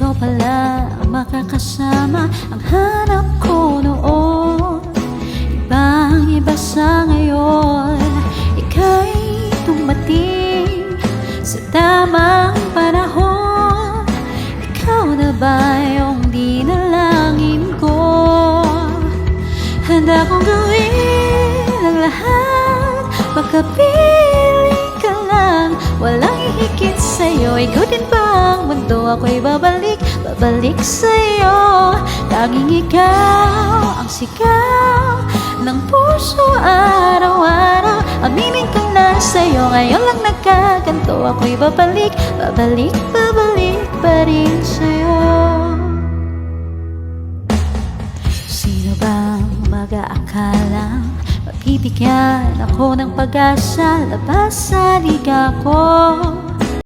ikaw pala ang makakasama ang hanap ko noon. Ibang iba sa ngayon, ika'y dumating sa tamang panahon. Ikaw na ba yung dinalangin ko? Handa kong gawin ang lahat, pagkapiling ka lang, walang ihigit sa'yo. Ikaw din ba ang mundo? Ako'y babalik sa'yo. Tanging ikaw ang sigaw ng puso araw-araw. Aminin ko na sa'yo, ngayon lang nagkaganto. Ako'y babalik pa rin sa'yo. Sino bang mag-aakalang mabibigyan ako ng pag-asa, labas sa liga ko?